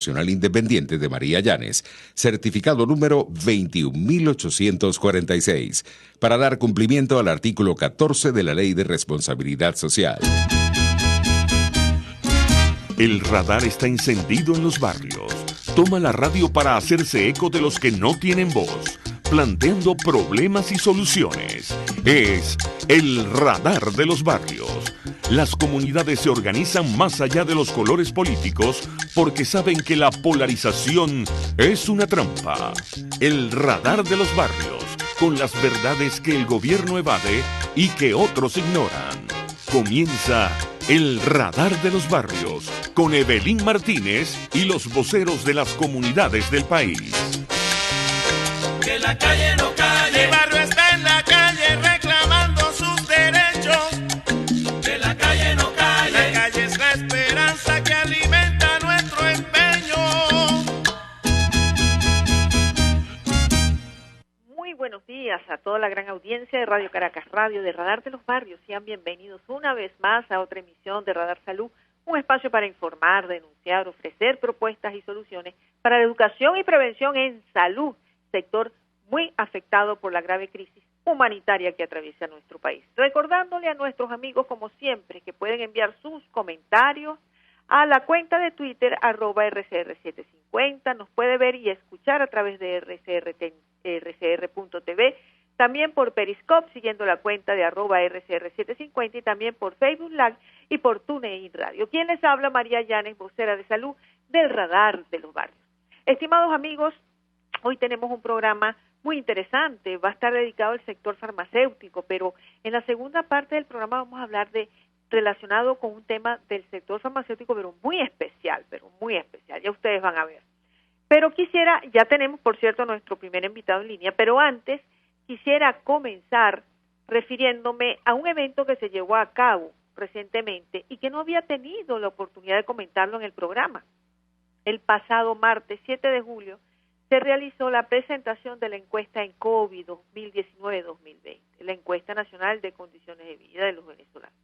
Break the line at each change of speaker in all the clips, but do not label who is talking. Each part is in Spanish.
Nacional Independiente de María Llanes, certificado número 21846, para dar cumplimiento al artículo 14 de la Ley de Responsabilidad Social.
El radar está encendido en los barrios. Toma la radio para hacerse eco de los que no tienen voz, planteando problemas y soluciones. Es el radar de los barrios. Las comunidades se organizan más allá de los colores políticos porque saben que la polarización es una trampa. El radar de los barrios, con las verdades que el gobierno evade y que otros ignoran. Comienza el radar de los barrios con Evelyn Martínez y los voceros de las comunidades del país.
Que la calle no calle, el barrio está en la calle reclamando sus derechos. Que la calle no calle, la calle es la esperanza que alimenta nuestro empeño.
Muy buenos días a toda la gran audiencia de Radio Caracas Radio, de Radar de los Barrios. Sean bienvenidos una vez más a otra emisión de Radar Salud, un espacio para informar, denunciar, ofrecer propuestas y soluciones para la educación y prevención en salud, sector muy afectado por la grave crisis humanitaria que atraviesa nuestro país. Recordándole a nuestros amigos, como siempre, que pueden enviar sus comentarios a la cuenta de Twitter, @RCR750, nos puede ver y escuchar a través de rcr.tv, también por Periscope, siguiendo la cuenta de @RCR750, y también por Facebook Live y por TuneIn Radio. ¿Quién les habla? María Llanes, vocera de salud del Radar de los Barrios. Estimados amigos, hoy tenemos un programa muy interesante, va a estar dedicado al sector farmacéutico, pero en la segunda parte del programa vamos a hablar relacionado con un tema del sector farmacéutico, pero muy especial, ya ustedes van a ver. Pero ya tenemos, por cierto, nuestro primer invitado en línea, pero antes quisiera comenzar refiriéndome a un evento que se llevó a cabo recientemente y que no había tenido la oportunidad de comentarlo en el programa. El pasado martes 7 de julio se realizó la presentación de la encuesta en COVID 2019-2020, la encuesta nacional de condiciones de vida de los venezolanos,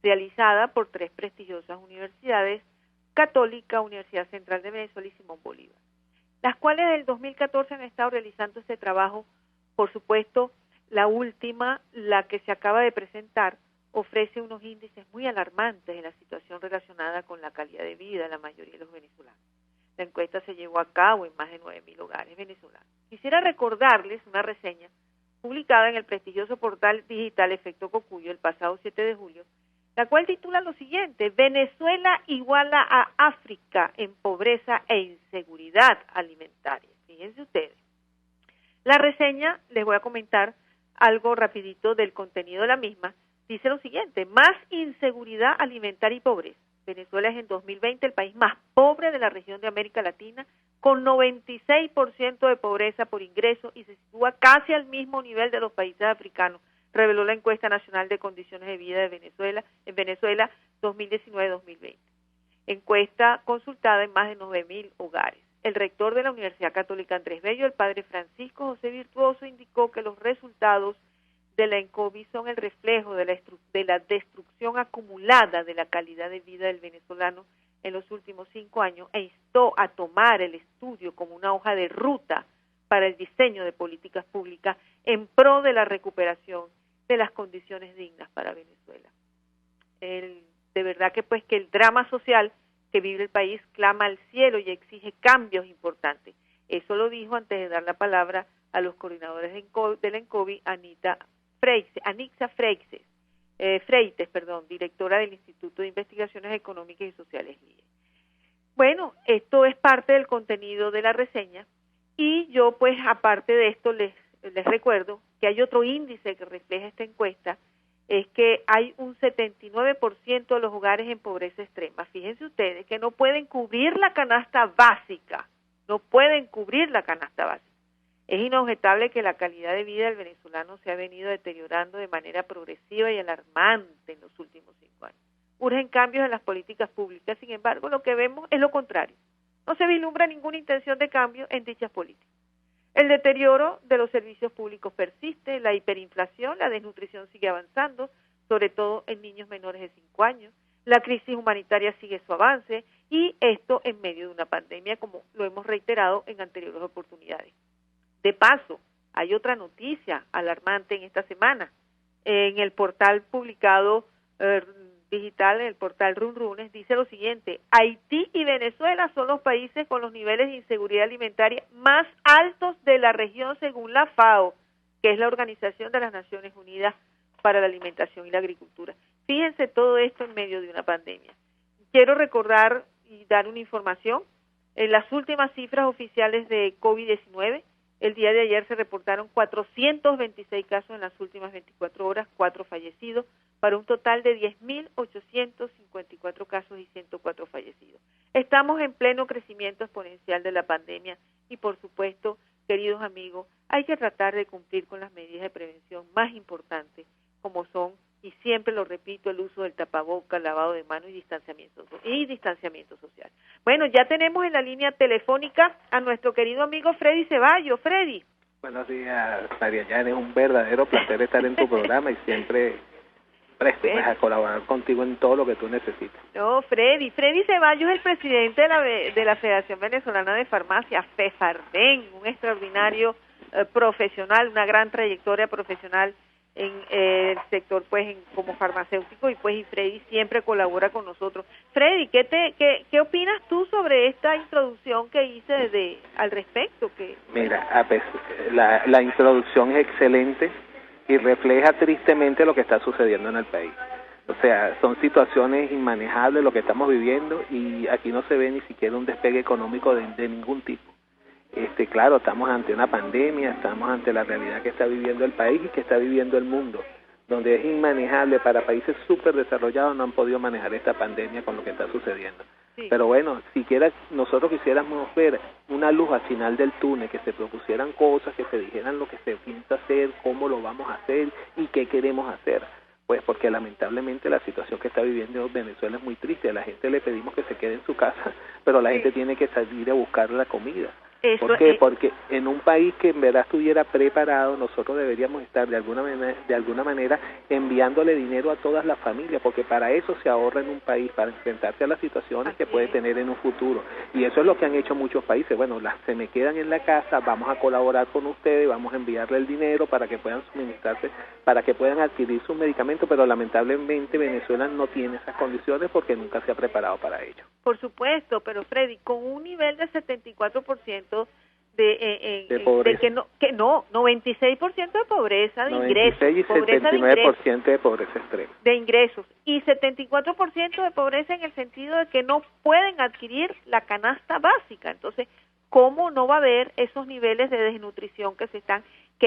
realizada por 3 prestigiosas universidades, Católica, Universidad Central de Venezuela y Simón Bolívar, las cuales desde el 2014 han estado realizando este trabajo. Por supuesto, la última, la que se acaba de presentar, ofrece unos índices muy alarmantes en la situación relacionada con la calidad de vida de la mayoría de los venezolanos. La encuesta se llevó a cabo en más de 9.000 hogares venezolanos. Quisiera recordarles una reseña publicada en el prestigioso portal digital Efecto Cocuyo el pasado 7 de julio, la cual titula lo siguiente: Venezuela iguala a África en pobreza e inseguridad alimentaria. Fíjense ustedes. La reseña, les voy a comentar algo rapidito del contenido de la misma, dice lo siguiente: más inseguridad alimentaria y pobreza. Venezuela es en 2020 el país más pobre de la región de América Latina, con 96% de pobreza por ingreso, y se sitúa casi al mismo nivel de los países africanos, reveló la encuesta nacional de condiciones de vida de Venezuela, en Venezuela 2019-2020. Encuesta consultada en más de 9.000 hogares. El rector de la Universidad Católica Andrés Bello, el padre Francisco José Virtuoso, indicó que los resultados de la ENCOVI son el reflejo de la destrucción acumulada de la calidad de vida del venezolano en los últimos 5 años, e instó a tomar el estudio como una hoja de ruta para el diseño de políticas públicas en pro de la recuperación de las condiciones dignas para Venezuela. De verdad que que el drama social que vive el país clama al cielo y exige cambios importantes. Eso lo dijo, antes de dar la palabra a los coordinadores de la ENCOVI, Anixa Freites, directora del Instituto de Investigaciones Económicas y Sociales, LIE. Bueno, esto es parte del contenido de la reseña, y yo aparte de esto les recuerdo que hay otro índice que refleja esta encuesta, es que hay un 79% de los hogares en pobreza extrema. Fíjense ustedes que no pueden cubrir la canasta básica, Es inobjetable que la calidad de vida del venezolano se ha venido deteriorando de manera progresiva y alarmante en los últimos 5 años. Urgen cambios en las políticas públicas, sin embargo, lo que vemos es lo contrario. No se vislumbra ninguna intención de cambio en dichas políticas. El deterioro de los servicios públicos persiste, la hiperinflación, la desnutrición sigue avanzando, sobre todo en niños menores de 5 años. La crisis humanitaria sigue su avance y esto en medio de una pandemia, como lo hemos reiterado en anteriores oportunidades. De paso, hay otra noticia alarmante en esta semana. En el portal publicado digital, en el portal Runrunes, dice lo siguiente: Haití y Venezuela son los países con los niveles de inseguridad alimentaria más altos de la región según la FAO, que es la Organización de las Naciones Unidas para la Alimentación y la Agricultura. Fíjense todo esto en medio de una pandemia. Quiero recordar y dar una información. En las últimas cifras oficiales de COVID-19, el día de ayer se reportaron 426 casos en las últimas 24 horas, 4 fallecidos, para un total de 10.854 casos y 104 fallecidos. Estamos en pleno crecimiento exponencial de la pandemia y, por supuesto, queridos amigos, hay que tratar de cumplir con las medidas de prevención más importantes, como son, y siempre lo repito, el uso del tapaboca, lavado de manos y distanciamiento social. Bueno, ya tenemos en la línea telefónica a nuestro querido amigo Freddy Ceballos. Freddy.
Buenos días, María Jan, es un verdadero placer estar en tu programa y siempre presto a colaborar contigo en todo lo que tú necesites.
No, Freddy Ceballos es el presidente de la Federación Venezolana de Farmacia, FEFARVEN, un extraordinario profesional, una gran trayectoria profesional en el sector, pues, como farmacéutico, y Freddy siempre colabora con nosotros. Freddy, ¿qué opinas tú sobre esta introducción que hice al respecto?
Mira, la introducción es excelente y refleja tristemente lo que está sucediendo en el país. O sea, son situaciones inmanejables lo que estamos viviendo y aquí no se ve ni siquiera un despegue económico de ningún tipo. Claro, estamos ante una pandemia, estamos ante la realidad que está viviendo el país y que está viviendo el mundo, donde es inmanejable. Para países súper desarrollados no han podido manejar esta pandemia con lo que está sucediendo. Sí. Pero bueno, siquiera nosotros quisiéramos ver una luz al final del túnel, que se propusieran cosas, que se dijeran lo que se piensa hacer, cómo lo vamos a hacer y qué queremos hacer. Pues porque lamentablemente la situación que está viviendo Venezuela es muy triste. A la gente le pedimos que se quede en su casa, pero la gente tiene que salir a buscar la comida. ¿Por qué? Porque en un país que en verdad estuviera preparado, nosotros deberíamos estar de alguna manera enviándole dinero a todas las familias, porque para eso se ahorra en un país, para enfrentarse a las situaciones que puede tener en un futuro. Y eso es lo que han hecho muchos países. Bueno, se me quedan en la casa, vamos a colaborar con ustedes, vamos a enviarle el dinero para que puedan suministrarse, para que puedan adquirir sus medicamentos, pero lamentablemente Venezuela no tiene esas condiciones porque nunca se ha preparado para ello.
Por supuesto, pero Freddy, con un nivel de 74%
de pobreza.
de 96% de pobreza de ingresos.
96 y 79% de pobreza extrema.
De ingresos. Y 74% de pobreza en el sentido de que no pueden adquirir la canasta básica. Entonces, ¿cómo no va a haber esos niveles de desnutrición que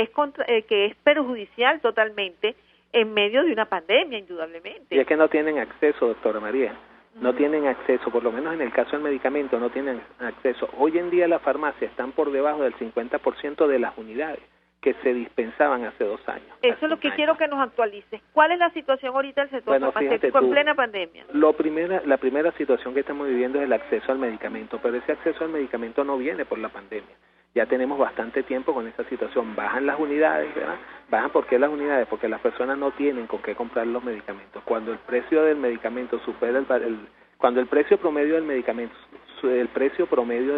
es perjudicial totalmente en medio de una pandemia, indudablemente?
Y es que no tienen acceso, doctora María. No tienen acceso, por lo menos en el caso del medicamento, no tienen acceso. Hoy en día las farmacias están por debajo del 50% de las unidades que se dispensaban hace 2 años.
Eso es lo que quiero que nos actualices. ¿Cuál es la situación ahorita del sector farmacéutico en plena pandemia?
La primera situación que estamos viviendo es el acceso al medicamento, pero ese acceso al medicamento no viene por la pandemia. Ya tenemos bastante tiempo con esa situación. Bajan las unidades, ¿verdad? Bajan, ¿por qué las unidades? Porque las personas no tienen con qué comprar los medicamentos. Cuando el precio del medicamento supera cuando el precio promedio del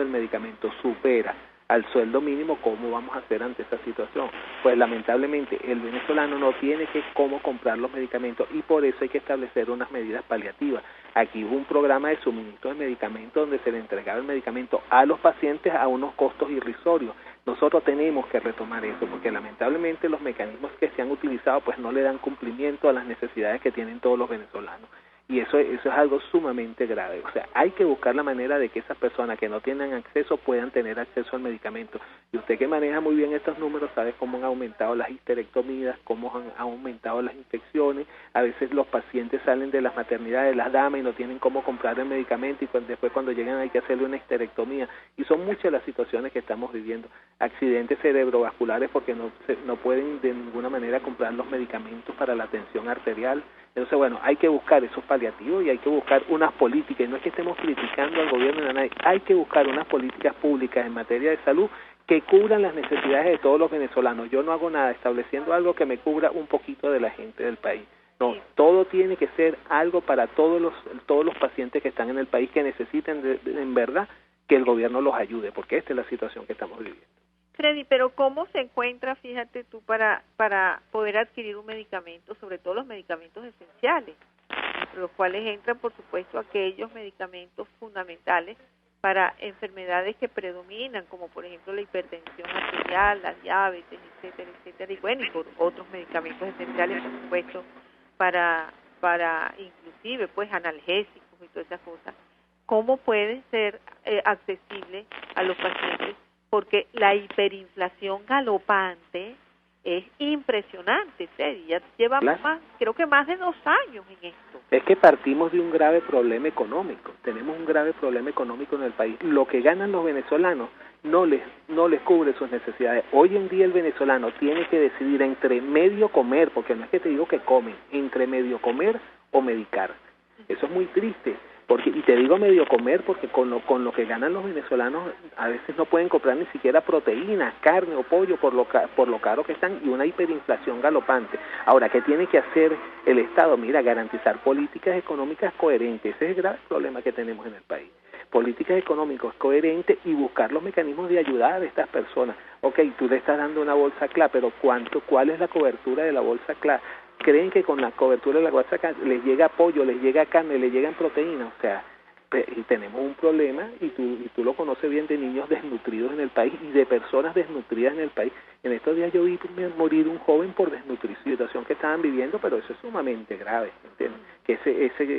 medicamento supera al sueldo mínimo, ¿cómo vamos a hacer ante esta situación? Pues lamentablemente el venezolano no tiene cómo comprar los medicamentos y por eso hay que establecer unas medidas paliativas. Aquí hubo un programa de suministro de medicamentos donde se le entregaba el medicamento a los pacientes a unos costos irrisorios. Nosotros tenemos que retomar eso porque lamentablemente los mecanismos que se han utilizado pues no le dan cumplimiento a las necesidades que tienen todos los venezolanos. Y eso es algo sumamente grave. O sea, hay que buscar la manera de que esas personas que no tienen acceso puedan tener acceso al medicamento. Y usted que maneja muy bien estos números sabe cómo han aumentado las histerectomías, cómo han aumentado las infecciones. A veces los pacientes salen de las maternidades, las damas, y no tienen cómo comprar el medicamento y después cuando llegan hay que hacerle una histerectomía. Y son muchas las situaciones que estamos viviendo. Accidentes cerebrovasculares porque no pueden de ninguna manera comprar los medicamentos para la tensión arterial. Entonces, bueno, hay que buscar esos paliativos y hay que buscar unas políticas, y no es que estemos criticando al gobierno de nadie, hay que buscar unas políticas públicas en materia de salud que cubran las necesidades de todos los venezolanos. Yo no hago nada estableciendo algo que me cubra un poquito de la gente del país. No, todo tiene que ser algo para todos los pacientes que están en el país, que necesiten en verdad que el gobierno los ayude, porque esta es la situación que estamos viviendo.
Freddy, pero ¿cómo se encuentra, fíjate tú, para poder adquirir un medicamento, sobre todo los medicamentos esenciales, entre los cuales entran, por supuesto, aquellos medicamentos fundamentales para enfermedades que predominan, como por ejemplo la hipertensión arterial, la diabetes, etcétera, etcétera, y bueno, y por otros medicamentos esenciales, por supuesto, para inclusive, pues, analgésicos y todas esas cosas? ¿Cómo puede ser accesible a los pacientes? Porque la hiperinflación galopante es impresionante, Freddy. Ya llevamos creo que más de 2 años en esto.
Es que partimos de un grave problema económico. Tenemos un grave problema económico en el país. Lo que ganan los venezolanos no les cubre sus necesidades. Hoy en día el venezolano tiene que decidir entre medio comer, porque no es que te digo que comen, entre medio comer o medicar. Eso es muy triste. Y te digo medio comer porque con lo que ganan los venezolanos a veces no pueden comprar ni siquiera proteínas, carne o pollo por lo caro que están, y una hiperinflación galopante. Ahora, ¿qué tiene que hacer el Estado? Mira, garantizar políticas económicas coherentes. Ese es el grave problema que tenemos en el país. Políticas económicas coherentes y buscar los mecanismos de ayudar a estas personas. Ok, tú le estás dando una bolsa CLA, pero ¿cuál es la cobertura de la bolsa CLA? Creen que con la cobertura de la bolsa les llega pollo, les llega carne, les llegan proteínas, o sea, y tenemos un problema, y tú lo conoces bien, de niños desnutridos en el país y de personas desnutridas en el país. En estos días yo vi morir un joven por desnutrición, situación que estaban viviendo, pero eso es sumamente grave, ¿entiendes? Que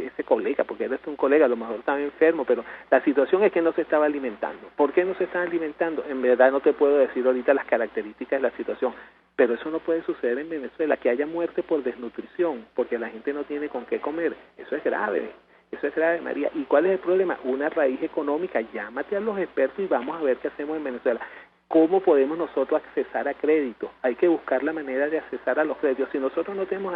ese colega, porque él es un colega, a lo mejor estaba enfermo, pero la situación es que no se estaba alimentando. ¿Por qué no se estaba alimentando? En verdad no te puedo decir ahorita las características de la situación, pero eso no puede suceder en Venezuela, que haya muerte por desnutrición, porque la gente no tiene con qué comer. Eso es grave. Eso es grave, María. ¿Y cuál es el problema? Una raíz económica. Llámate a los expertos y vamos a ver qué hacemos en Venezuela. ¿Cómo podemos nosotros accesar a crédito? Hay que buscar la manera de accesar a los créditos. Si nosotros no tenemos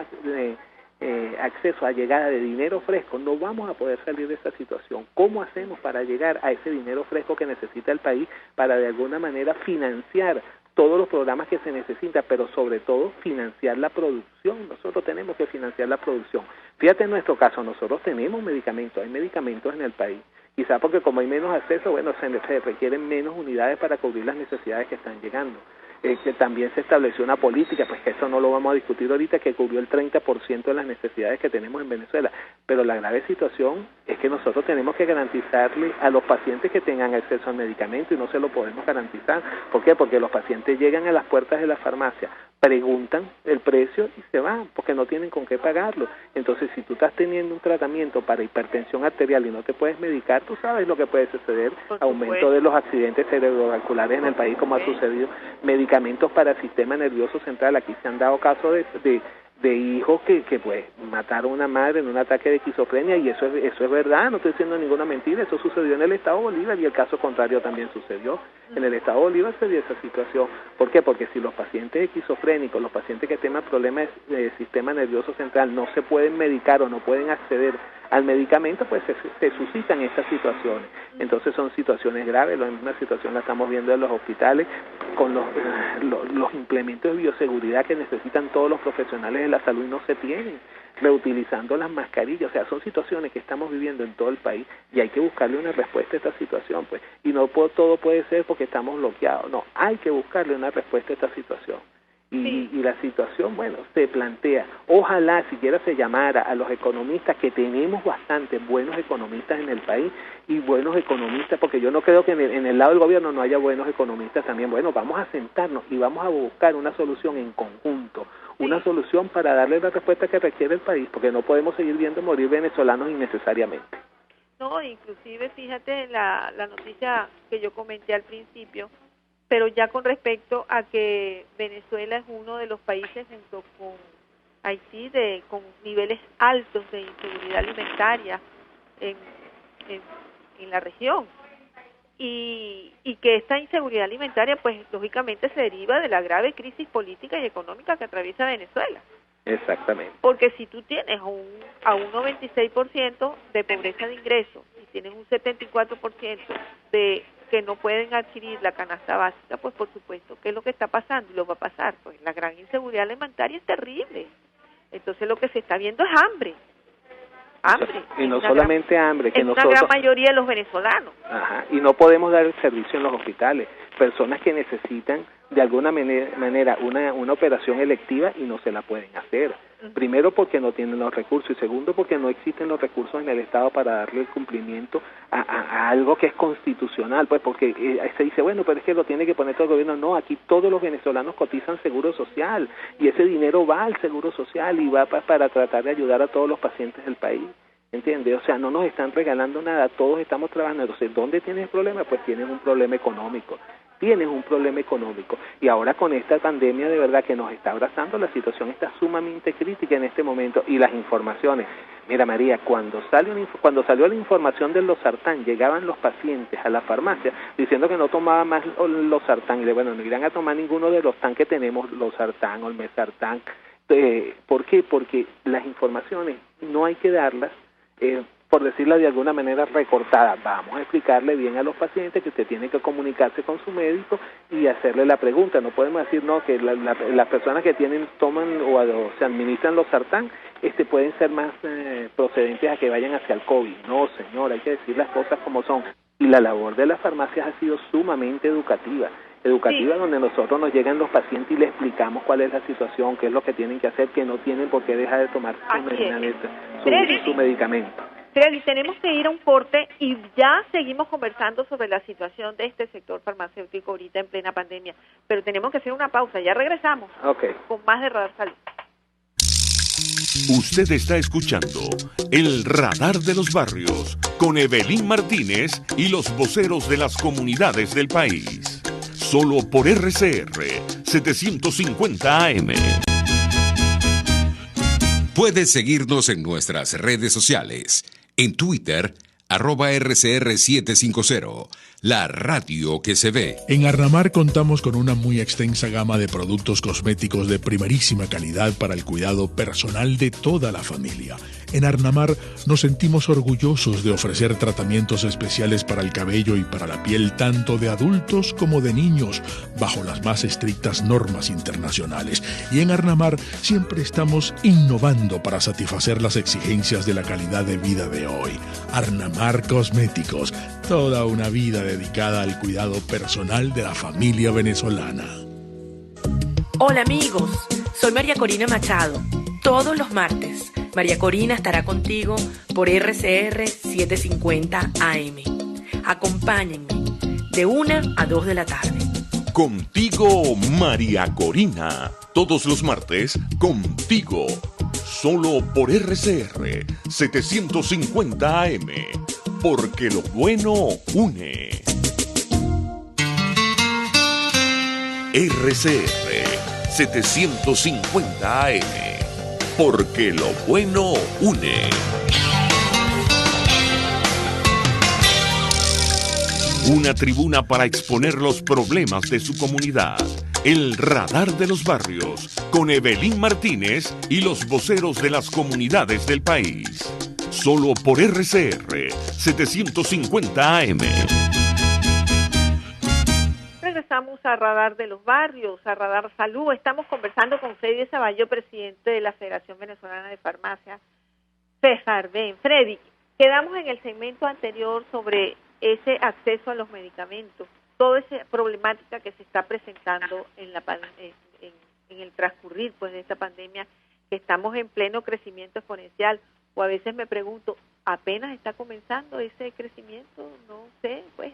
acceso a llegada de dinero fresco, no vamos a poder salir de esta situación. ¿Cómo hacemos para llegar a ese dinero fresco que necesita el país para de alguna manera financiar todos los programas que se necesitan, pero sobre todo financiar la producción? Nosotros tenemos que financiar la producción. Fíjate en nuestro caso, nosotros tenemos medicamentos, hay medicamentos en el país, quizás porque como hay menos acceso, bueno, se requieren menos unidades para cubrir las necesidades que están llegando. Que también se estableció una política, pues que eso no lo vamos a discutir ahorita, que cubrió el 30% de las necesidades que tenemos en Venezuela, pero la grave situación es que nosotros tenemos que garantizarle a los pacientes que tengan acceso al medicamento, y no se lo podemos garantizar. ¿Por qué? Porque los pacientes llegan a las puertas de la farmacia, preguntan el precio y se van, porque no tienen con qué pagarlo. Entonces, si tú estás teniendo un tratamiento para hipertensión arterial y no te puedes medicar, tú sabes lo que puede suceder, aumento de los accidentes cerebrovasculares en el país, como ha sucedido, medicamentos para el sistema nervioso central. Aquí se han dado casos de hijos que pues mataron a una madre en un ataque de esquizofrenia, y eso es verdad, no estoy diciendo ninguna mentira. Eso sucedió en el estado Bolívar, y el caso contrario también sucedió. En el estado Bolívar se dio esa situación. ¿Por qué? Porque si los pacientes esquizofrénicos, los pacientes que tengan problemas del sistema nervioso central no se pueden medicar o no pueden acceder al medicamento, pues se suscitan estas situaciones. Entonces son situaciones graves. La misma situación la estamos viendo en los hospitales con los implementos de bioseguridad que necesitan todos los profesionales de la salud y no se tienen, reutilizando las mascarillas. O sea, son situaciones que estamos viviendo en todo el país y hay que buscarle una respuesta a esta situación, pues. Y no todo puede ser porque estamos bloqueados. No, hay que buscarle una respuesta a esta situación. Y la situación, bueno, se plantea. Ojalá siquiera se llamara a los economistas, que tenemos bastantes buenos economistas en el país, y buenos economistas, porque yo no creo que en el lado del gobierno no haya buenos economistas también. Bueno, vamos a sentarnos y vamos a buscar una solución en conjunto, una solución para darle la respuesta que requiere el país, porque no podemos seguir viendo morir venezolanos innecesariamente.
No, inclusive fíjate la noticia que yo comenté al principio, pero ya con respecto a que Venezuela es uno de los países junto con Haití con niveles altos de inseguridad alimentaria en la región, y que esta inseguridad alimentaria pues lógicamente se deriva de la grave crisis política y económica que atraviesa Venezuela.
Exactamente.
Porque si tú tienes a un 96% de pobreza de ingresos y tienes un 74% de que no pueden adquirir la canasta básica, pues por supuesto, ¿qué es lo que está pasando? Y lo va a pasar, pues la gran inseguridad alimentaria es terrible. Entonces lo que se está viendo es hambre.
Y no solamente hambre, que
nosotros... una gran mayoría de los venezolanos.
Ajá, y no podemos dar el servicio en los hospitales. Personas que necesitan de alguna manera una operación electiva y no se la pueden hacer. Primero porque no tienen los recursos y segundo porque no existen los recursos en el Estado para darle el cumplimiento a algo que es constitucional, pues porque se dice, bueno, pero es que lo tiene que poner todo el gobierno. No, aquí todos los venezolanos cotizan seguro social y ese dinero va al seguro social y va para tratar de ayudar a todos los pacientes del país. ¿Entiendes? O sea, no nos están regalando nada, todos estamos trabajando. Entonces, ¿dónde tienes el problema? Pues tienes un problema económico. Y ahora con esta pandemia de verdad que nos está abrazando, la situación está sumamente crítica en este momento y las informaciones. Mira, María, cuando salió la información del losartán, llegaban los pacientes a la farmacia diciendo que no tomaban más losartán. Y bueno, no irán a tomar ninguno de los tan que tenemos, losartán o el mesartán. ¿Por qué? Porque las informaciones no hay que darlas por decirlo de alguna manera recortada. Vamos a explicarle bien a los pacientes que usted tiene que comunicarse con su médico y hacerle la pregunta. No podemos decir no que las personas que toman o se administran los sartán pueden ser más procedentes a que vayan hacia el COVID. No, señor, hay que decir las cosas como son. Y la labor de las farmacias ha sido sumamente educativa, sí, donde nosotros nos llegan los pacientes y les explicamos cuál es la situación, qué es lo que tienen que hacer, que no tienen por qué dejar de tomar su medicamento.
Freddy, tenemos que ir a un corte y ya seguimos conversando sobre la situación de este sector farmacéutico ahorita en plena pandemia, pero tenemos que hacer una pausa, ya regresamos con más de Radar Salud.
Usted está escuchando El Radar de los Barrios con Evelyn Martínez y los voceros de las comunidades del país. Solo por RCR 750 AM.
Puedes seguirnos en nuestras redes sociales. En Twitter, @RCR750, la radio que se ve.
En Arnamar contamos con una muy extensa gama de productos cosméticos de primerísima calidad para el cuidado personal de toda la familia. En Arnamar nos sentimos orgullosos de ofrecer tratamientos especiales para el cabello y para la piel tanto de adultos como de niños, bajo las más estrictas normas internacionales. Y en Arnamar siempre estamos innovando para satisfacer las exigencias de la calidad de vida de hoy. Arnamar Cosméticos, toda una vida dedicada al cuidado personal de la familia venezolana.
Hola amigos, soy María Corina Machado. Todos los martes, María Corina estará contigo por RCR 750 AM. Acompáñenme de 1 a 2 de la tarde.
Contigo, María Corina. Todos los martes, contigo. Solo por RCR 750 AM. Porque lo bueno une. RCR 750 AM. Porque lo bueno une. Una tribuna para exponer los problemas de su comunidad. El Radar de los Barrios, con Evelyn Martínez y los voceros de las comunidades del país. Solo por RCR 750 AM.
Regresamos a Radar de los Barrios, a Radar Salud. Estamos conversando con Freddy Saballo, presidente de la Federación Venezolana de Farmacia, FEFARVEN. Freddy, quedamos en el segmento anterior sobre ese acceso a los medicamentos, toda esa problemática que se está presentando en el transcurrir pues de esta pandemia, que estamos en pleno crecimiento exponencial, o a veces me pregunto, ¿apenas está comenzando ese crecimiento? No sé, pues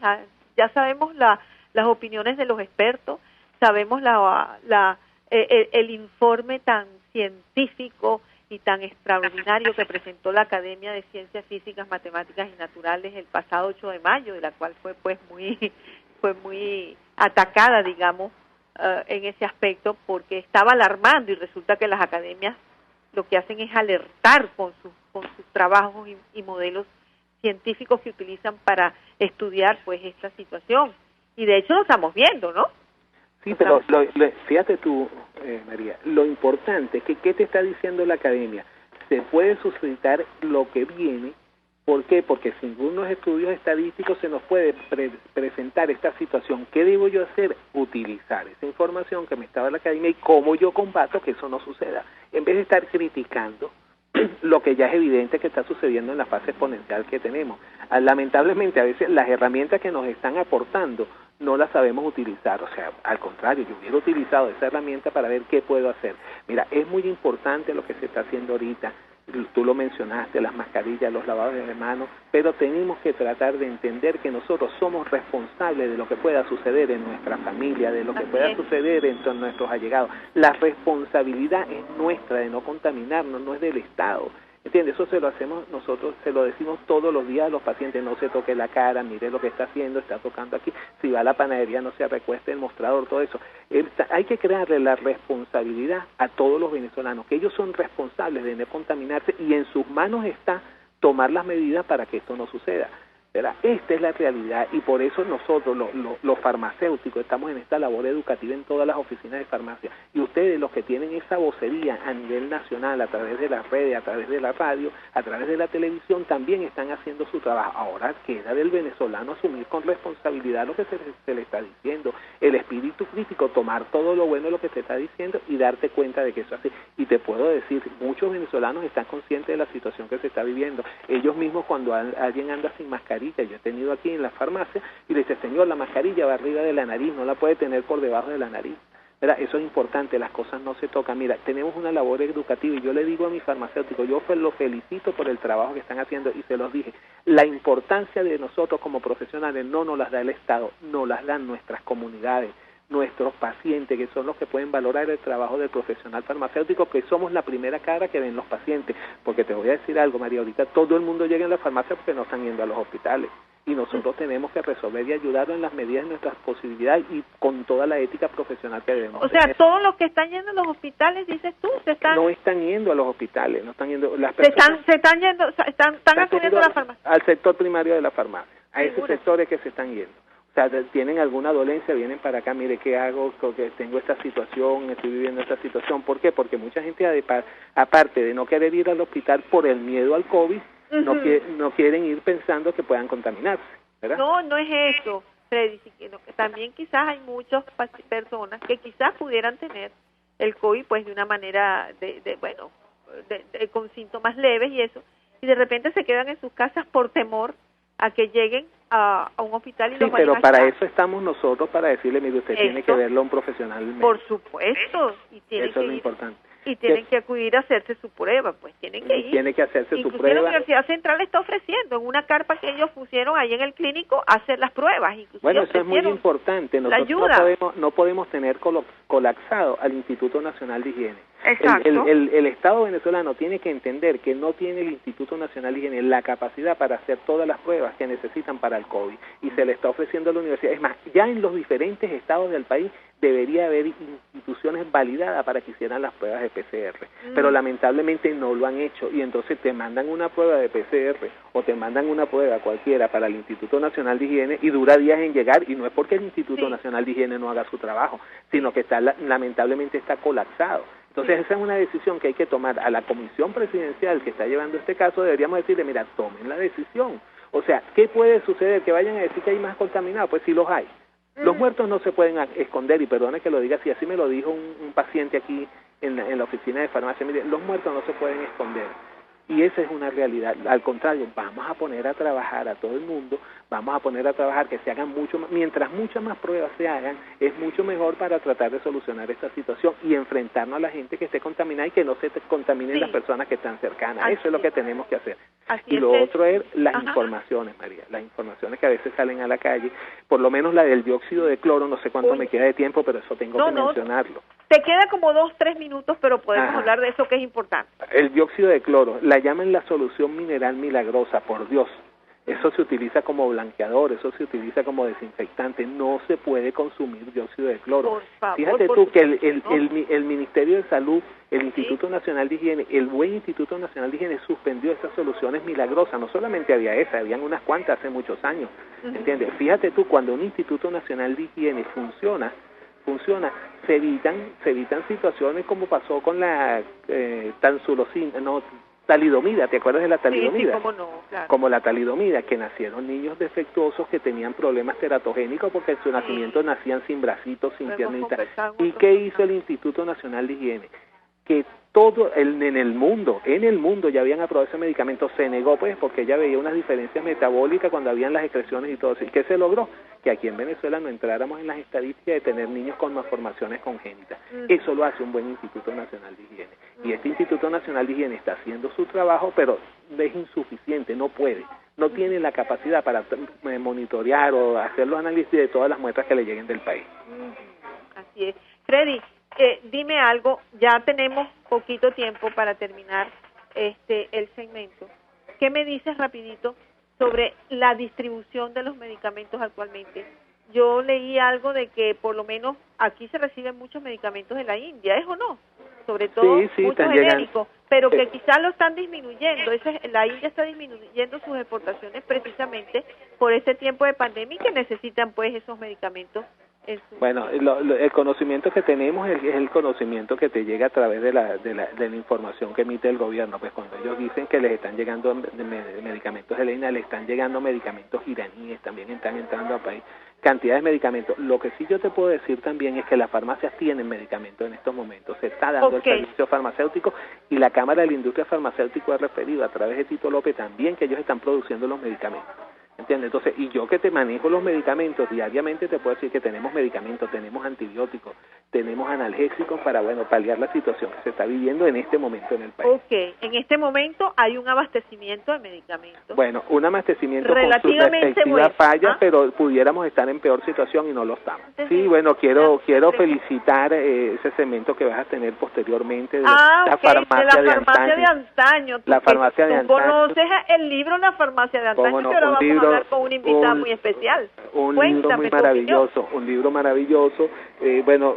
ya sabemos las opiniones de los expertos, sabemos el informe tan científico y tan extraordinario que presentó la Academia de Ciencias Físicas, Matemáticas y Naturales el pasado 8 de mayo, de la cual fue muy atacada, digamos, en ese aspecto, porque estaba alarmando, y resulta que las academias lo que hacen es alertar con sus trabajos y modelos científicos que utilizan para estudiar pues esta situación. Y de hecho lo estamos viendo, ¿no?
Sí, pero fíjate tú, María, lo importante es que ¿qué te está diciendo la academia? Se puede suscitar lo que viene. ¿Por qué? Porque sin unos estudios estadísticos se nos puede presentar esta situación. ¿Qué debo yo hacer? Utilizar esa información que me estaba en la academia y cómo yo combato que eso no suceda. en vez de estar criticando lo que ya es evidente que está sucediendo en la fase exponencial que tenemos. Lamentablemente, a veces las herramientas que nos están aportando no las sabemos utilizar, o sea, al contrario, yo hubiera utilizado esa herramienta para ver qué puedo hacer. Mira, es muy importante lo que se está haciendo ahorita, tú lo mencionaste, las mascarillas, los lavados de manos, pero tenemos que tratar de entender que nosotros somos responsables de lo que pueda suceder en nuestra familia, de lo que pueda suceder entre nuestros allegados. La responsabilidad es nuestra de no contaminarnos, no es del Estado. ¿Entiendes? Eso se lo hacemos nosotros, se lo decimos todos los días a los pacientes, no se toque la cara, mire lo que está haciendo, está tocando aquí, si va a la panadería no se recueste el mostrador, todo eso. Hay que crearle la responsabilidad a todos los venezolanos, que ellos son responsables de no contaminarse y en sus manos está tomar las medidas para que esto no suceda. ¿Verdad? Esta es la realidad y por eso nosotros, los farmacéuticos, estamos en esta labor educativa en todas las oficinas de farmacia y ustedes, los que tienen esa vocería a nivel nacional, a través de las redes, a través de la radio, a través de la televisión, también están haciendo su trabajo. Ahora queda del venezolano asumir con responsabilidad lo que se le está diciendo, el espíritu crítico, tomar todo lo bueno de lo que se está diciendo y darte cuenta de que eso es así. Y te puedo decir, muchos venezolanos están conscientes de la situación que se está viviendo. Ellos mismos, cuando alguien anda sin mascarilla, yo he tenido aquí en la farmacia y le dice, señor, la mascarilla va arriba de la nariz, no la puede tener por debajo de la nariz. ¿Verdad? Eso es importante, las cosas no se tocan. Mira, tenemos una labor educativa y yo le digo a mi farmacéutico, yo lo felicito por el trabajo que están haciendo y se los dije, la importancia de nosotros como profesionales no nos las da el Estado, nos las dan nuestras comunidades, nuestros pacientes, que son los que pueden valorar el trabajo del profesional farmacéutico, que somos la primera cara que ven los pacientes, porque te voy a decir algo, María, ahorita todo el mundo llega a la farmacia porque no están yendo a los hospitales, y nosotros tenemos que resolver y ayudarlo en las medidas de nuestras posibilidades y con toda la ética profesional que debemos tener.
O sea, todos los que están yendo a los hospitales, dices tú,
no están yendo a los hospitales, no están yendo, las personas
están acudiendo a la farmacia.
Al sector primario de la farmacia, a esos sectores que se están yendo. O sea, tienen alguna dolencia, vienen para acá, mire qué hago, porque tengo esta situación, estoy viviendo esta situación. ¿Por qué? Porque mucha gente, aparte de no querer ir al hospital por el miedo al COVID, no quieren ir pensando que puedan contaminarse, ¿verdad?
No es eso, Freddy, también quizás hay muchas personas que quizás pudieran tener el COVID pues de una manera, con síntomas leves y eso, y de repente se quedan en sus casas por temor a que lleguen a un hospital y
sí, pero para eso estamos nosotros, para decirle, mire, usted tiene que verlo a un profesional médico.
Por supuesto, y tienen
eso es lo importante.
Y tienen que acudir a hacerse su prueba, pues tienen que ir.
Tiene que hacerse su
Inclusive
prueba.
La Universidad Central está ofreciendo en una carpa que ellos pusieron ahí en el clínico hacer las pruebas.
Bueno, eso es muy importante. Nosotros no podemos tener colapsado al Instituto Nacional de Higiene.
Exacto.
El Estado venezolano tiene que entender que no tiene el Instituto Nacional de Higiene la capacidad para hacer todas las pruebas que necesitan para el COVID y se le está ofreciendo a la universidad. Es más, ya en los diferentes estados del país debería haber instituciones validadas para que hicieran las pruebas de PCR, pero lamentablemente no lo han hecho y entonces te mandan una prueba de PCR o te mandan una prueba cualquiera para el Instituto Nacional de Higiene y dura días en llegar y no es porque el Instituto Nacional de Higiene no haga su trabajo, sino que lamentablemente está colapsado. Entonces esa es una decisión que hay que tomar. A la comisión presidencial que está llevando este caso deberíamos decirle, mira, tomen la decisión. O sea, ¿qué puede suceder? ¿Que vayan a decir que hay más contaminados? Pues sí los hay. Los muertos no se pueden esconder, y perdone que lo diga así, así me lo dijo un paciente aquí en la oficina de farmacia, mire, los muertos no se pueden esconder. Y esa es una realidad. Al contrario, vamos a poner a trabajar a todo el mundo, vamos a poner a trabajar que se hagan mucho más, mientras muchas más pruebas se hagan, es mucho mejor para tratar de solucionar esta situación y enfrentarnos a la gente que esté contaminada y que no se contaminen las personas que están cercanas. Eso es lo que tenemos que hacer. Y lo otro es las informaciones, María, las informaciones que a veces salen a la calle, por lo menos la del dióxido de cloro, no sé cuánto me queda de tiempo, pero eso tengo que mencionarlo.
Te queda como 2-3 minutos, pero podemos hablar de eso que es importante.
El dióxido de cloro, la llaman la solución mineral milagrosa, por Dios. Eso se utiliza como blanqueador, eso se utiliza como desinfectante, no se puede consumir dióxido de cloro.
Por favor,
fíjate tú que el Ministerio de Salud, el Instituto Nacional de Higiene, el buen Instituto Nacional de Higiene suspendió esas soluciones milagrosas, no solamente había esa, habían unas cuantas hace muchos años, ¿entiendes? Fíjate tú, cuando un Instituto Nacional de Higiene funciona, se evitan situaciones como pasó con la talidomida, ¿te acuerdas de la talidomida?
Sí, cómo no, claro.
Como la talidomida, que nacieron niños defectuosos que tenían problemas teratogénicos porque en su nacimiento nacían sin bracitos, sin piernitas. ¿Y qué hizo el Instituto Nacional de Higiene? que todo en el mundo ya habían aprobado ese medicamento, se negó pues porque ella veía unas diferencias metabólicas cuando habían las excreciones y todo eso. ¿Y qué se logró? Que aquí en Venezuela no entráramos en las estadísticas de tener niños con malformaciones congénitas. Eso lo hace un buen Instituto Nacional de Higiene. Y este Instituto Nacional de Higiene está haciendo su trabajo, pero es insuficiente, no puede. No tiene la capacidad para monitorear o hacer los análisis de todas las muestras que le lleguen del país.
Así es. Freddy, dime algo, ya tenemos poquito tiempo para terminar el segmento. ¿Qué me dices rapidito sobre la distribución de los medicamentos actualmente? Yo leí algo de que por lo menos aquí se reciben muchos medicamentos de la India, ¿es o no? Sobre todo
sí,
muchos genéricos, pero que quizás lo están disminuyendo. La India está disminuyendo sus exportaciones precisamente por este tiempo de pandemia y que necesitan pues esos medicamentos.
Bueno, el conocimiento que tenemos es el conocimiento que te llega a través de la información que emite el gobierno. Pues cuando ellos dicen que les están llegando medicamentos de la India, les están llegando medicamentos iraníes, también están entrando al país cantidades de medicamentos. Lo que sí yo te puedo decir también es que las farmacias tienen medicamentos en estos momentos, se está dando el servicio farmacéutico y la Cámara de la Industria Farmacéutica ha referido a través de Tito López también que ellos están produciendo los medicamentos. ¿Entiendes? Entonces, y yo que te manejo los medicamentos diariamente te puedo decir que tenemos medicamentos, tenemos antibióticos, tenemos analgésicos para, paliar la situación que se está viviendo en este momento en el país.
Ok, en este momento hay un abastecimiento de medicamentos.
Bueno, un abastecimiento
relativamente
con sus respectivas fallas, pero pudiéramos estar en peor situación y no lo estamos. Sí, bueno, quiero felicitar ese segmento que vas a tener posteriormente de la farmacia de antaño. La farmacia de antaño.
Tú conoces el libro La farmacia de antaño, no, que ahora vamos a hablar con una invitada muy especial.
Un libro muy maravilloso,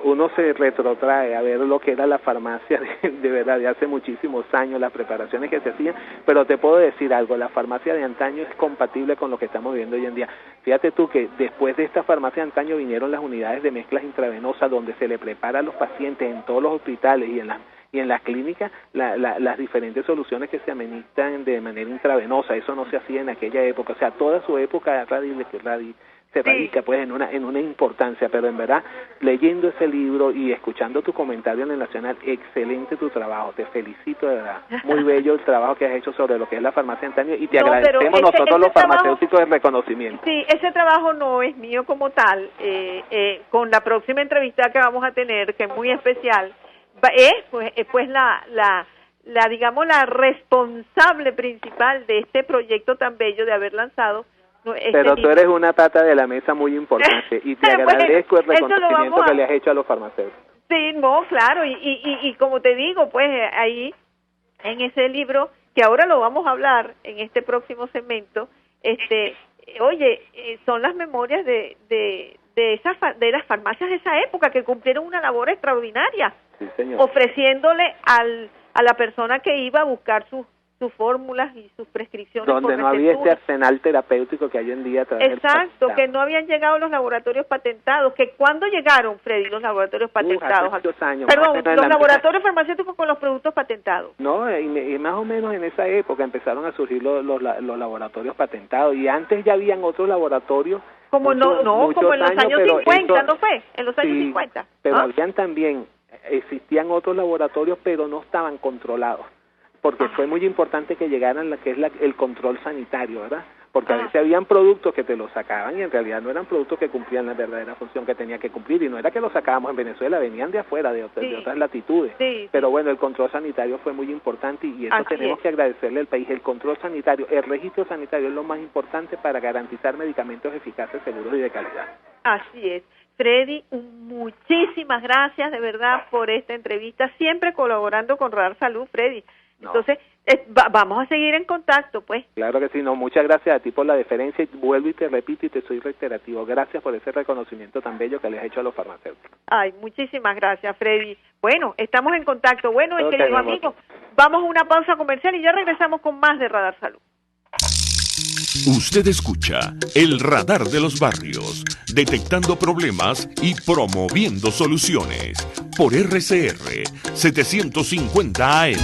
uno se retrotrae a ver lo que era la farmacia de verdad de hace muchísimos años, las preparaciones que se hacían, pero te puedo decir algo, la farmacia de antaño es compatible con lo que estamos viviendo hoy en día. Fíjate tú que después de esta farmacia de antaño vinieron las unidades de mezclas intravenosas donde se le prepara a los pacientes en todos los hospitales y en las clínicas las diferentes soluciones que se administran de manera intravenosa. Eso no se hacía en aquella época, o sea, toda su época se radica pues en una importancia, pero en verdad, leyendo ese libro y escuchando tu comentario en el Nacional, excelente tu trabajo, te felicito de verdad, muy bello el trabajo que has hecho sobre lo que es la farmacia antaño y te agradecemos nosotros los farmacéuticos el reconocimiento.
Sí, ese trabajo no es mío como tal, con la próxima entrevista que vamos a tener, que es muy especial, pues la digamos la responsable principal de este proyecto tan bello de haber lanzado.
Pero tú eres una pata de la mesa muy importante y te agradezco el reconocimiento que le has hecho a los farmacéuticos.
Sí, no, claro, y como te digo, pues ahí en ese libro, que ahora lo vamos a hablar en este próximo segmento, son las memorias de las farmacias de esa época que cumplieron una labor extraordinaria,
sí, señor,
ofreciéndole a la persona que iba a buscar sus fórmulas y sus prescripciones.
Donde no había este arsenal terapéutico que hay hoy en día.
Exacto, que no habían llegado los laboratorios patentados, que cuando llegaron, Freddy, los laboratorios patentados.
Hace muchos años.
Perdón, los laboratorios farmacéuticos con los productos patentados.
No, y más o menos en esa época empezaron a surgir los laboratorios patentados, y antes ya habían otros laboratorios.
Como en los años 50, ¿no fue? En los años 50.
Pero habían también, existían otros laboratorios, pero no estaban controlados, porque fue muy importante que llegaran lo que es el control sanitario, ¿verdad? Porque a veces habían productos que te los sacaban y en realidad no eran productos que cumplían la verdadera función que tenía que cumplir, y no era que los sacábamos en Venezuela, venían de afuera, de otras latitudes. Pero bueno, el control sanitario fue muy importante y eso tenemos que agradecerle al país. El control sanitario, el registro sanitario es lo más importante para garantizar medicamentos eficaces, seguros y de calidad.
Así es. Freddy, muchísimas gracias de verdad por esta entrevista, siempre colaborando con Radar Salud, Freddy. Entonces, vamos a seguir en contacto, pues.
Claro que sí, muchas gracias a ti por la deferencia, y vuelvo y te repito y te soy reiterativo, gracias por ese reconocimiento tan bello que le has hecho a los farmacéuticos.
Ay, muchísimas gracias, Freddy. Bueno, estamos en contacto. Bueno, queridos amigos, vamos a una pausa comercial y ya regresamos con más de Radar Salud.
Usted escucha el Radar de los Barrios, detectando problemas y promoviendo soluciones, por RCR 750 AM.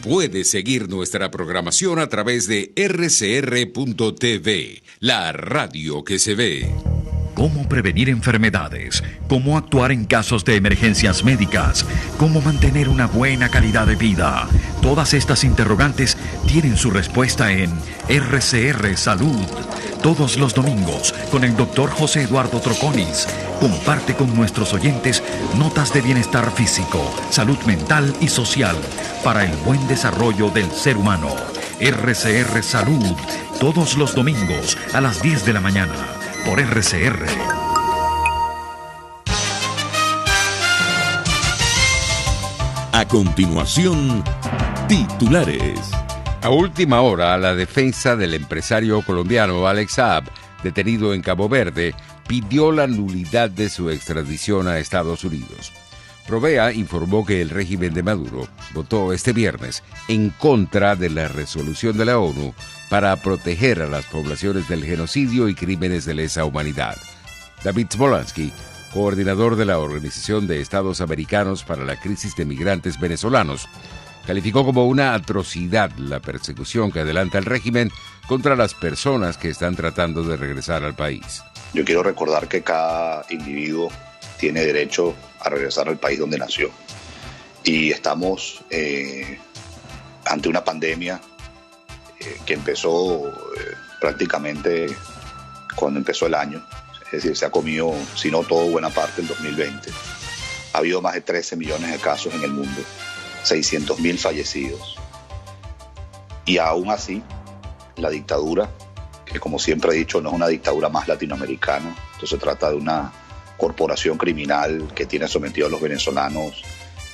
Puede seguir nuestra programación a través de rcr.tv, la radio que se ve.
cómo prevenir enfermedades, cómo actuar en casos de emergencias médicas, cómo mantener una buena calidad de vida. Todas estas interrogantes tienen su respuesta en RCR Salud. Todos los domingos, con el Dr. José Eduardo Troconis, comparte con nuestros oyentes notas de bienestar físico, salud mental y social para el buen desarrollo del ser humano. RCR Salud, todos los domingos a las 10 de la mañana, por RCR.
A continuación, titulares.
A última hora, la defensa del empresario colombiano Alex Saab, detenido en Cabo Verde, pidió la nulidad de su extradición a Estados Unidos. Provea informó que el régimen de Maduro votó este viernes en contra de la resolución de la ONU para proteger a las poblaciones del genocidio y crímenes de lesa humanidad. David Smolansky, coordinador de la Organización de Estados Americanos para la Crisis de Migrantes Venezolanos, calificó como una atrocidad la persecución que adelanta el régimen contra las personas que están tratando de regresar al país.
Yo quiero recordar que cada individuo tiene derecho a regresar al país donde nació. Y estamos ante una pandemia que empezó prácticamente cuando empezó el año. Es decir, se ha comido, si no todo, buena parte del 2020. Ha habido más de 13 millones de casos en el mundo, 600.000 fallecidos. Y aún así, la dictadura, que como siempre he dicho, no es una dictadura más latinoamericana, esto se trata de una corporación criminal que tiene sometido a los venezolanos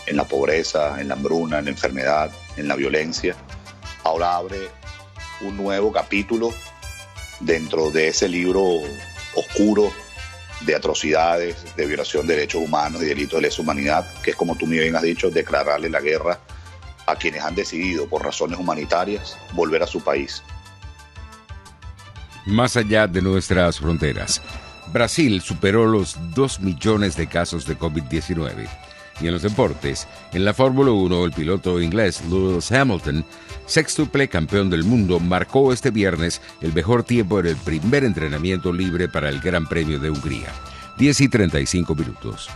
en la pobreza, en la hambruna, en la enfermedad, en la violencia. Ahora abre un nuevo capítulo dentro de ese libro oscuro de atrocidades, de violación de derechos humanos y delitos de lesa humanidad, que es, como tú muy bien has dicho, declararle la guerra a quienes han decidido, por razones humanitarias, volver a su país.
Más allá de nuestras fronteras, Brasil superó los 2 millones de casos de COVID-19. Y en los deportes, en la Fórmula 1, el piloto inglés Lewis Hamilton, sextuple campeón del mundo, marcó este viernes el mejor tiempo en el primer entrenamiento libre para el Gran Premio de Hungría. 10:35.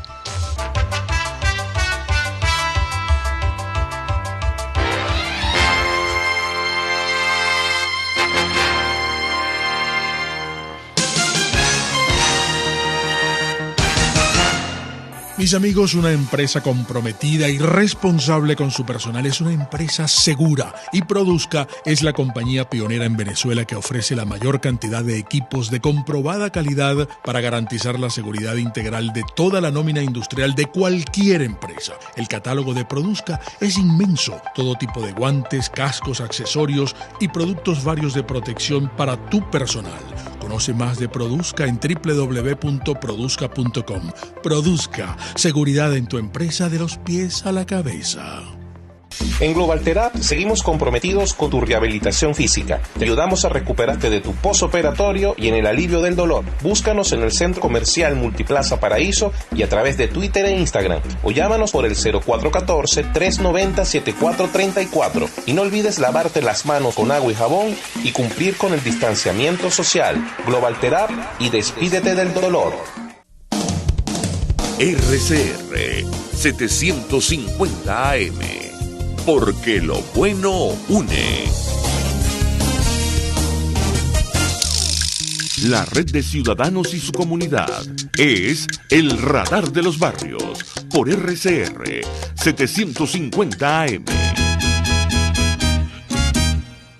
Mis amigos, una empresa comprometida y responsable con su personal es una empresa segura, y Produzca es la compañía pionera en Venezuela que ofrece la mayor cantidad de equipos de comprobada calidad para garantizar la seguridad integral de toda la nómina industrial de cualquier empresa. El catálogo de Produzca es inmenso, todo tipo de guantes, cascos, accesorios y productos varios de protección para tu personal. Conoce más de Produzca en www.produzca.com. Produzca, seguridad en tu empresa de los pies a la cabeza.
En Global Therapy seguimos comprometidos con tu rehabilitación física. Te ayudamos a recuperarte de tu postoperatorio y en el alivio del dolor. Búscanos en el Centro Comercial Multiplaza Paraíso y a través de Twitter e Instagram. O llámanos por el 0414-390-7434. Y no olvides lavarte las manos con agua y jabón y cumplir con el distanciamiento social. Global Therapy y despídete del dolor.
RCR 750 AM. Porque lo bueno une. La red de ciudadanos y su comunidad es el Radar de los Barrios por RCR 750 AM.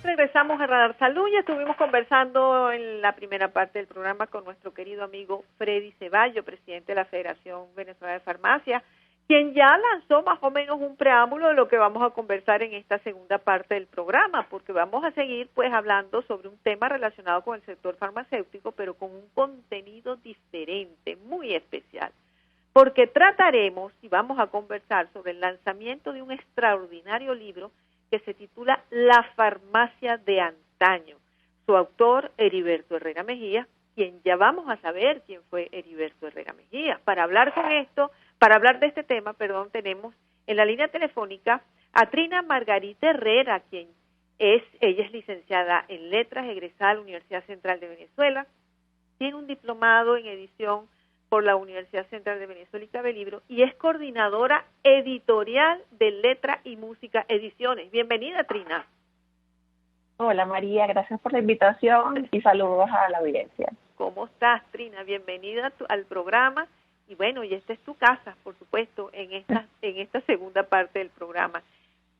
Regresamos a Radar Salud. Ya estuvimos conversando en la primera parte del programa con nuestro querido amigo Freddy Ceballo, presidente de la Federación Venezolana de Farmacia, quien ya lanzó más o menos un preámbulo de lo que vamos a conversar en esta segunda parte del programa, porque vamos a seguir pues hablando sobre un tema relacionado con el sector farmacéutico, pero con un contenido diferente, muy especial, porque trataremos y vamos a conversar sobre el lanzamiento de un extraordinario libro que se titula La farmacia de antaño. Su autor, Heriberto Herrera Mejía, quien ya vamos a saber quién fue Heriberto Herrera Mejía. Para hablar de este tema, tenemos en la línea telefónica a Trina Margarita Herrera, ella es licenciada en Letras, egresada de la Universidad Central de Venezuela, tiene un diplomado en edición por la Universidad Central de Venezuela y Cabelibro y es coordinadora editorial de Letra y Música Ediciones. Bienvenida, Trina.
Hola María, gracias por la invitación y saludos a la audiencia.
¿Cómo estás, Trina? Bienvenida al programa. Y bueno, y esta es tu casa, por supuesto, en esta segunda parte del programa.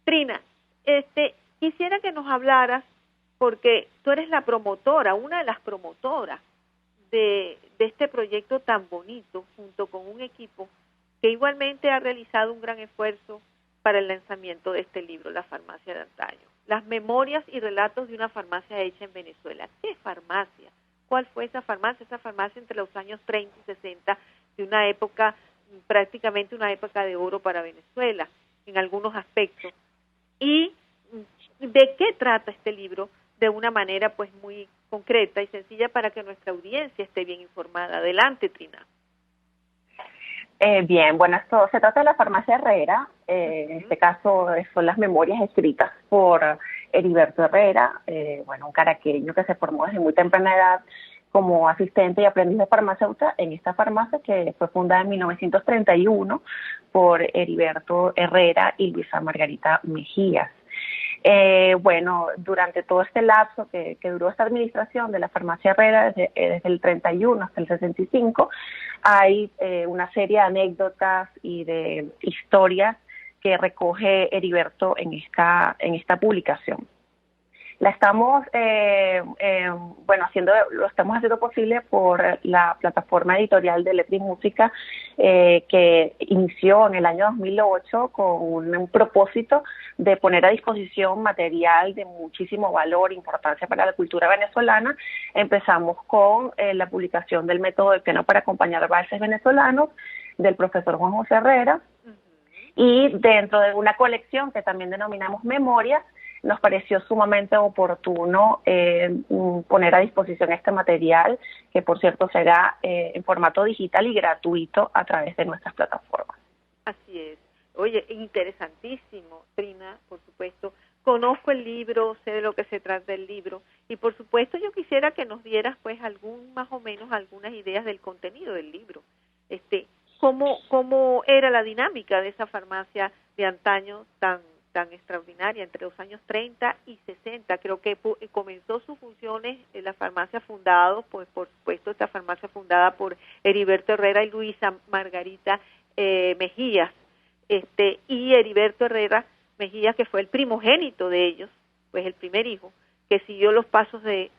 Trina, quisiera que nos hablaras, porque tú eres la promotora, una de las promotoras de este proyecto tan bonito, junto con un equipo que igualmente ha realizado un gran esfuerzo para el lanzamiento de este libro, La Farmacia de Antaño. Las memorias y relatos de una farmacia hecha en Venezuela. ¿Qué farmacia? ¿Cuál fue esa farmacia? Esa farmacia entre los años 30 y 60, de una época, prácticamente una época de oro para Venezuela, en algunos aspectos. ¿Y de qué trata este libro? De una manera pues muy concreta y sencilla para que nuestra audiencia esté bien informada. Adelante, Trina.
Bien, bueno, esto se trata de la farmacia Herrera. En este caso son las memorias escritas por Heriberto Herrera, un caraqueño que se formó desde muy temprana edad como asistente y aprendiz de farmacéutica en esta farmacia que fue fundada en 1931 por Heriberto Herrera y Luisa Margarita Mejías. Durante todo este lapso que duró esta administración de la farmacia Herrera, desde el 31 hasta el 65, hay una serie de anécdotas y de historias que recoge Heriberto en esta publicación. La estamos lo estamos haciendo posible por la plataforma editorial de Letra y Música que inició en el año 2008 con un propósito de poner a disposición material de muchísimo valor e importancia para la cultura venezolana. Empezamos con la publicación del método de piano para acompañar valses venezolanos del profesor Juan José Herrera, y dentro de una colección que también denominamos Memorias, nos pareció sumamente oportuno poner a disposición este material, que por cierto será en formato digital y gratuito a través de nuestras plataformas.
Así es. Oye, interesantísimo, Trina, por supuesto. Conozco el libro, sé de lo que se trata el libro, y por supuesto yo quisiera que nos dieras pues más o menos algunas ideas del contenido del libro. ¿Cómo era la dinámica de esa farmacia de antaño tan extraordinaria, entre los años 30 y 60? Creo que comenzó sus funciones en la farmacia fundada, pues por supuesto esta farmacia fundada por Heriberto Herrera y Luisa Margarita Mejías, y Heriberto Herrera Mejías, que fue el primogénito de ellos, pues el primer hijo, que siguió los pasos del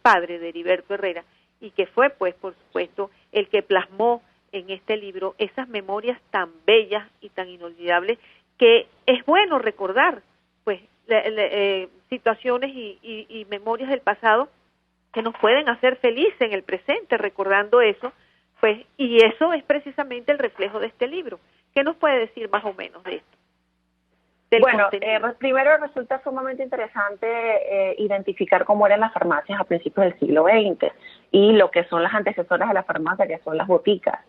padre de Heriberto Herrera, y que fue pues por supuesto el que plasmó en este libro esas memorias tan bellas y tan inolvidables que es bueno recordar, pues, situaciones y memorias del pasado que nos pueden hacer felices en el presente, recordando eso, pues, y eso es precisamente el reflejo de este libro. ¿Qué nos puede decir más o menos de esto?
Primero resulta sumamente interesante identificar cómo eran las farmacias a principios del siglo XX y lo que son las antecesoras de la farmacia, que son las boticas.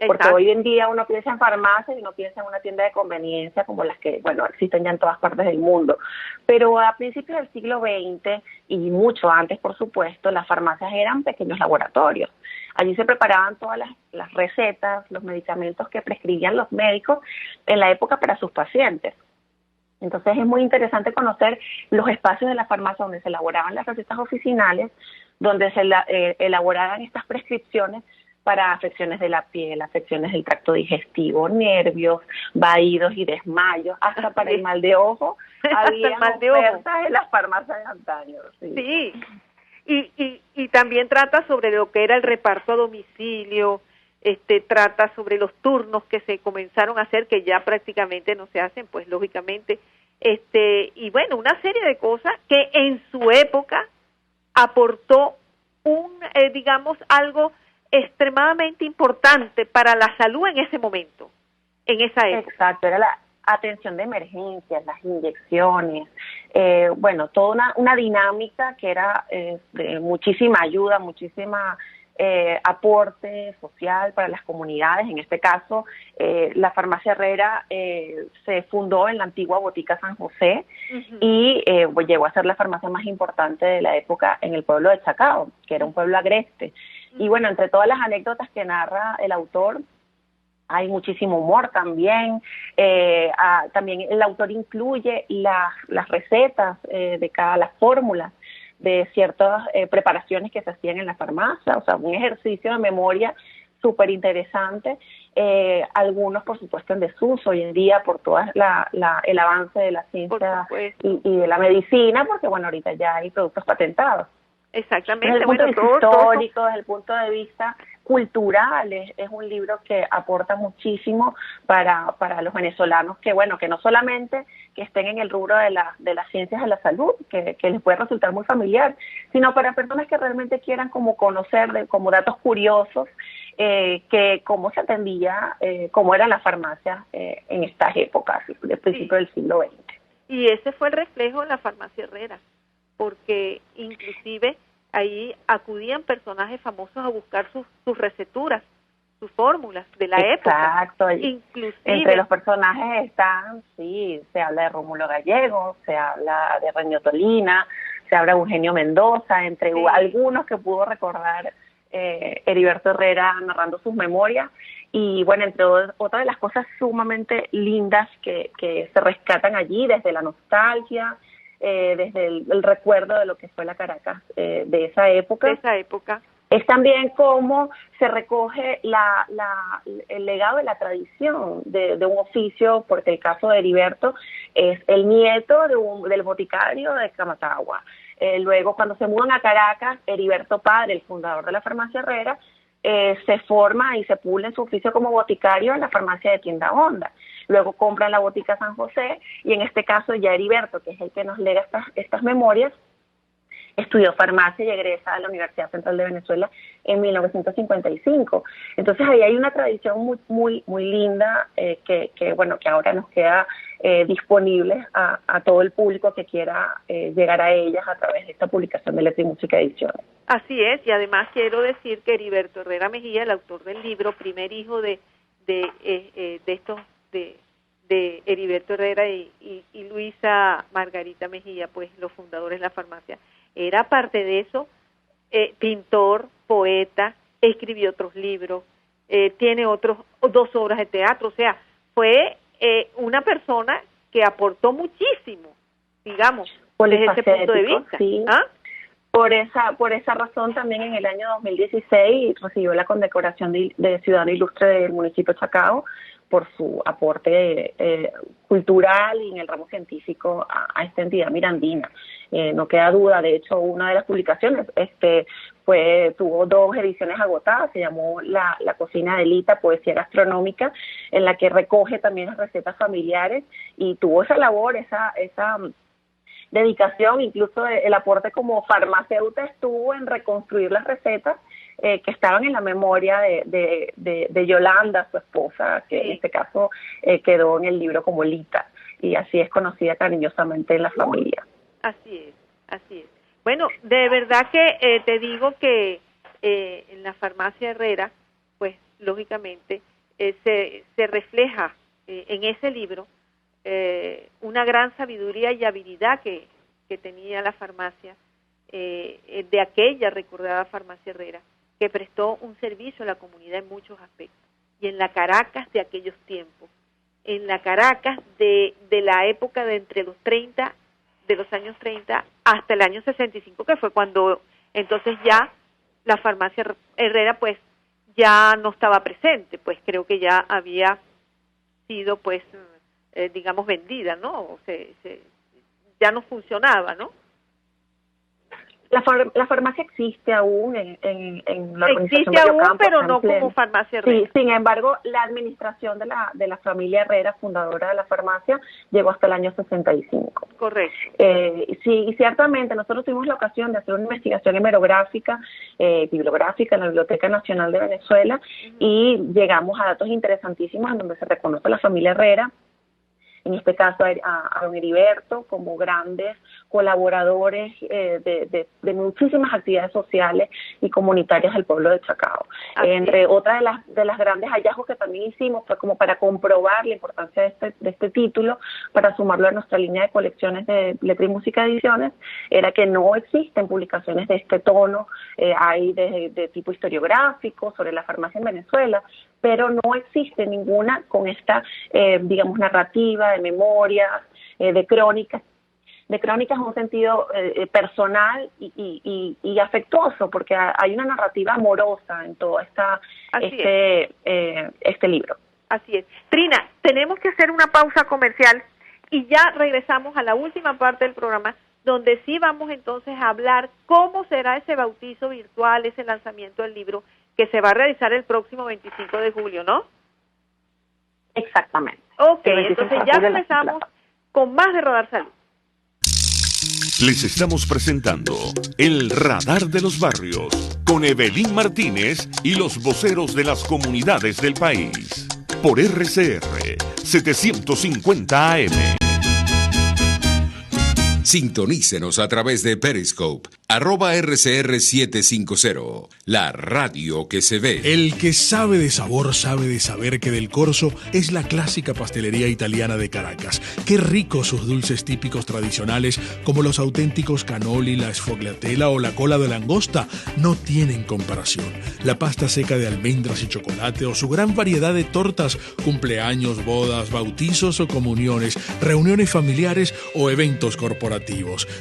Porque
Exacto.
Hoy en día uno piensa en farmacias y uno piensa en una tienda de conveniencia como las que, existen ya en todas partes del mundo. Pero a principios del siglo XX y mucho antes, por supuesto, las farmacias eran pequeños laboratorios. Allí se preparaban todas las recetas, los medicamentos que prescribían los médicos en la época para sus pacientes. Entonces es muy interesante conocer los espacios de la farmacia donde se elaboraban las recetas oficinales, donde se elaboraban estas prescripciones para afecciones de la piel, afecciones del tracto digestivo, nervios, vaídos y desmayos, hasta para el mal de ojo. Había ofertas en las farmacias de antaño.
Sí. Y también trata sobre lo que era el reparto a domicilio, trata sobre los turnos que se comenzaron a hacer, que ya prácticamente no se hacen, pues lógicamente, y bueno, una serie de cosas que en su época aportó algo extremadamente importante para la salud en ese momento, en esa época.
Exacto, era la atención de emergencias, las inyecciones, toda una dinámica que era de muchísima ayuda, muchísima aporte social para las comunidades. En este caso, la farmacia Herrera se fundó en la antigua Botica San José y llegó a ser la farmacia más importante de la época en el pueblo de Chacao, que era un pueblo agreste. Y bueno, entre todas las anécdotas que narra el autor, hay muchísimo humor también. También el autor incluye las recetas de las fórmulas de ciertas preparaciones que se hacían en la farmacia, o sea, un ejercicio de memoria súper interesante. Algunos, por supuesto, en desuso hoy en día por todo el avance de la ciencia y de la medicina, porque bueno, ahorita ya hay productos patentados.
Exactamente.
Desde el punto de vista histórico, desde el punto de vista cultural, es un libro que aporta muchísimo para los venezolanos, que bueno, que no solamente que estén en el rubro de las ciencias de la salud, que les puede resultar muy familiar, sino para personas que realmente quieran como conocer como datos curiosos, que cómo se atendía, cómo era la farmacia en estas épocas, del principio del siglo XX.
Y ese fue el reflejo de la farmacia Herrera, porque inclusive ahí acudían personajes famosos a buscar sus receturas, sus fórmulas de la época.
Exacto. Inclusive entre los personajes están, sí, se habla de Rómulo Gallego, se habla de Reño Tolina, se habla de Eugenio Mendoza, entre algunos que pudo recordar Heriberto Herrera narrando sus memorias. Y bueno, entre otras de las cosas sumamente lindas que se rescatan allí, desde la nostalgia, desde el recuerdo de lo que fue la Caracas de esa época. Es también cómo se recoge el legado de la tradición de un oficio, porque el caso de Heriberto es el nieto del boticario de Camatagua. Luego, cuando se mudan a Caracas, Heriberto padre, el fundador de la farmacia Herrera, se forma y se pula en su oficio como boticario en la farmacia de Tienda Honda. Luego compran la Botica San José y en este caso ya Heriberto, que es el que nos lega estas memorias, estudió farmacia y egresa de la Universidad Central de Venezuela en 1955. Entonces ahí hay una tradición muy muy muy linda que ahora nos queda disponible a todo el público que quiera llegar a ellas a través de esta publicación de Letra y Música Ediciones.
Así es, y además quiero decir que Heriberto Herrera Mejía, el autor del libro, primer hijo de Heriberto Herrera y Luisa Margarita Mejía, pues los fundadores de la farmacia, era aparte de eso pintor, poeta, escribió otros libros, tiene 2 obras de teatro, o sea, fue una persona que aportó muchísimo, digamos, desde ese punto de vista.
Sí. ¿Ah? Por esa razón también en el año 2016 recibió la condecoración de Ciudadano Ilustre del municipio de Chacao por su aporte cultural y en el ramo científico a esta entidad mirandina. No queda duda, de hecho una de las publicaciones tuvo 2 ediciones agotadas, se llamó La cocina de Lita, poesía gastronómica, en la que recoge también las recetas familiares y tuvo esa labor, esa dedicación, incluso el aporte como farmacéutica estuvo en reconstruir las recetas que estaban en la memoria de Yolanda, su esposa, que en este caso quedó en el libro como Lita, y así es conocida cariñosamente en la familia.
Así es. Bueno, de verdad que te digo que en la farmacia Herrera, pues lógicamente se refleja en ese libro una gran sabiduría y habilidad que tenía la farmacia, de aquella recordada farmacia Herrera, que prestó un servicio a la comunidad en muchos aspectos. Y en la Caracas de aquellos tiempos, en la Caracas de la época de entre de los años 30 hasta el año 65, que fue cuando entonces ya la farmacia Herrera pues ya no estaba presente, pues creo que ya había sido pues digamos vendida, ¿no? Ya no funcionaba, ¿no?
La farmacia existe aún en la organización
existe aún, pero no como farmacia Herrera.
Sí, sin embargo, la administración de la familia Herrera, fundadora de la farmacia, llegó hasta el año 65.
Correcto.
Sí, y ciertamente nosotros tuvimos la ocasión de hacer una investigación hemerográfica, bibliográfica en la Biblioteca Nacional de Venezuela, y llegamos a datos interesantísimos en donde se reconoce a la familia Herrera en este caso a don Heriberto, como grandes colaboradores de muchísimas actividades sociales y comunitarias del pueblo de Chacao. Entre otras de las grandes hallazgos que también hicimos fue como para comprobar la importancia de este título, para sumarlo a nuestra línea de colecciones de letra y música ediciones, era que no existen publicaciones de este tono, hay de tipo historiográfico sobre la farmacia en Venezuela, pero no existe ninguna con esta, digamos, narrativa de memorias, de crónicas en un sentido personal y afectuoso, porque hay una narrativa amorosa en todo este libro.
Así es. Trina, tenemos que hacer una pausa comercial y ya regresamos a la última parte del programa, donde sí vamos entonces a hablar cómo será ese bautizo virtual, ese lanzamiento del libro que se va a realizar el próximo 25 de julio, ¿no?
Exactamente.
Ok, entonces ya empezamos con más de Radar Salud.
Les estamos presentando El Radar de los Barrios con Evelyn Martínez y los voceros de las comunidades del país por RCR 750 AM.
Sintonícenos a través de Periscope, @RCR750, la radio que se ve.
El que sabe de sabor sabe de saber que Del Corso es la clásica pastelería italiana de Caracas. Qué ricos sus dulces típicos tradicionales, como los auténticos cannoli, la sfogliatella o la cola de langosta, no tienen comparación. La pasta seca de almendras y chocolate o su gran variedad de tortas, cumpleaños, bodas, bautizos o comuniones, reuniones familiares o eventos corporativos.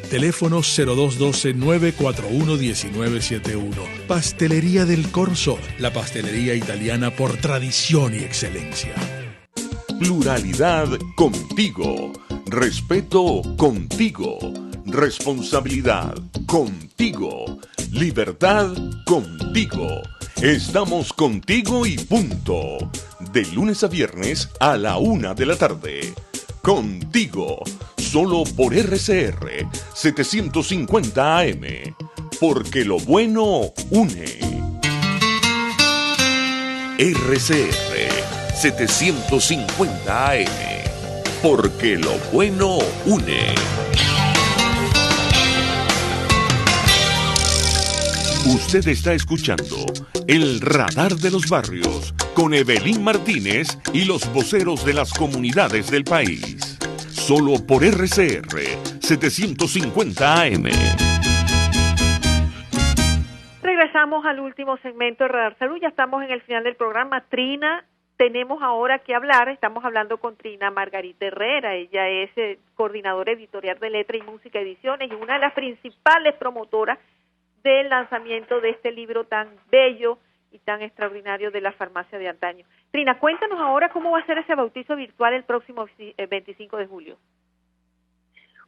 Teléfonos 0212-941-1971. Pastelería Del Corso, la pastelería italiana por tradición y excelencia.
Pluralidad contigo. Respeto contigo. Responsabilidad contigo. Libertad contigo. Estamos contigo y punto. De lunes a viernes a la 1 de la tarde. Contigo. Solo por RCR 750 AM. Porque lo bueno une. RCR 750 AM. Porque lo bueno une. Usted está escuchando El Radar de los Barrios con Evelyn Martínez y los voceros de las comunidades del país. Solo por RCR 750 AM.
Regresamos al último segmento de Radar Salud. Ya estamos en el final del programa. Trina, tenemos ahora que hablar. Estamos hablando con Trina Margarita Herrera. Ella es coordinadora editorial de Letra y Música Ediciones y una de las principales promotoras del lanzamiento de este libro tan bello y tan extraordinario de la farmacia de antaño. Trina, cuéntanos ahora cómo va a ser ese bautizo virtual el próximo 25 de julio.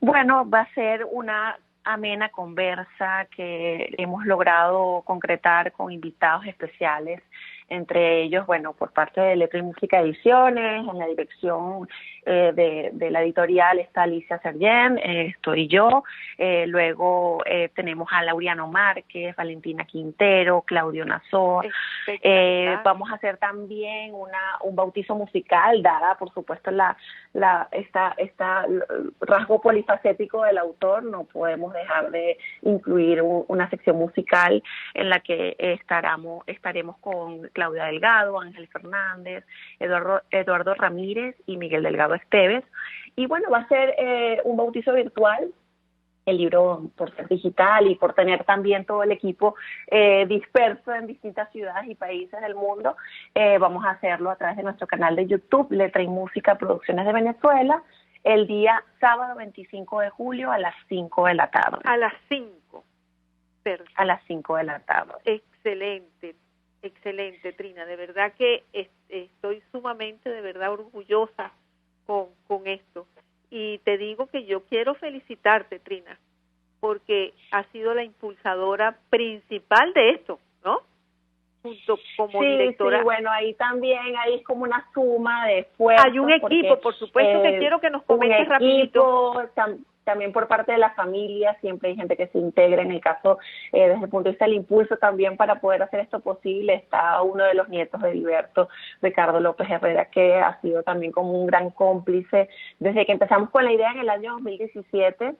Bueno, va a ser una amena conversa que hemos logrado concretar con invitados especiales, entre ellos, bueno, por parte de Letra y Música Ediciones, en la dirección de la editorial está Alicia Sergén, estoy yo, luego tenemos a Laureano Márquez, Valentina Quintero, Claudio Nazor, vamos a hacer también un bautizo musical, dada por supuesto esta rasgo polifacético del autor, no podemos dejar de incluir una sección musical en la que estaremos con Claudia Delgado, Ángel Fernández, Eduardo Ramírez y Miguel Delgado Esteves. Y bueno, va a ser un bautizo virtual, el libro por ser digital y por tener también todo el equipo disperso en distintas ciudades y países del mundo. Vamos a hacerlo a través de nuestro canal de YouTube, Letra y Música Producciones de Venezuela, el día sábado 25 de julio a las 5 de la tarde.
A las 5. Perfecto.
A las 5 de la tarde.
Excelente. Excelente, Trina, de verdad que estoy sumamente, de verdad, orgullosa con esto. Y te digo que yo quiero felicitarte, Trina, porque has sido la impulsadora principal de esto, ¿no? Junto como directora.
Sí, bueno, ahí también hay como una suma de esfuerzos.
Hay un equipo, por supuesto, que quiero que nos comentes rapidito.
también por parte de la familia, siempre hay gente que se integra. En el caso, desde el punto de vista del impulso también para poder hacer esto posible, está uno de los nietos de Heriberto, Ricardo López Herrera, que ha sido también como un gran cómplice desde que empezamos con la idea en el año 2017.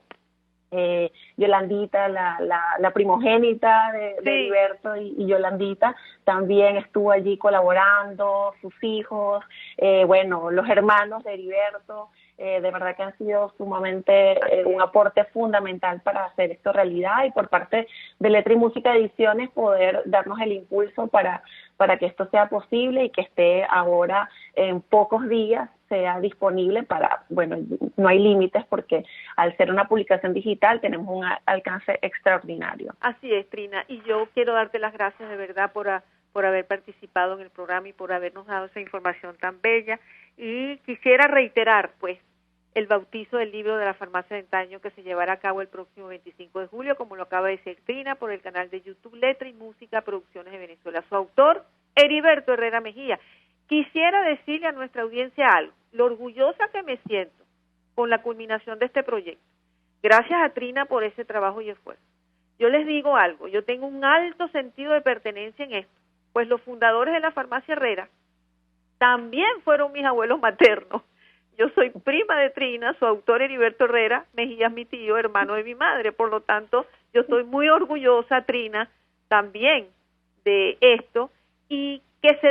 Yolandita, la primogénita de Heriberto y Yolandita, también estuvo allí colaborando, sus hijos, los hermanos de Heriberto, de verdad que han sido sumamente un aporte fundamental para hacer esto realidad, y por parte de Letra y Música Ediciones poder darnos el impulso para que esto sea posible y que esté ahora en pocos días sea disponible para, no hay límites porque al ser una publicación digital tenemos un alcance extraordinario.
Así es, Trina, y yo quiero darte las gracias de verdad por haber participado en el programa y por habernos dado esa información tan bella, y quisiera reiterar pues el bautizo del libro de la Farmacia de Antaño, que se llevará a cabo el próximo 25 de julio, como lo acaba de decir Trina, por el canal de YouTube Letra y Música Producciones de Venezuela. Su autor, Heriberto Herrera Mejía. Quisiera decirle a nuestra audiencia algo, lo orgullosa que me siento con la culminación de este proyecto. Gracias a Trina por ese trabajo y esfuerzo. Yo les digo algo, yo tengo un alto sentido de pertenencia en esto, pues los fundadores de la Farmacia Herrera también fueron mis abuelos maternos. Yo soy prima de Trina, su autor Heriberto Herrera Mejía es mi tío, hermano de mi madre, por lo tanto, yo estoy muy orgullosa, Trina, también de esto, y que se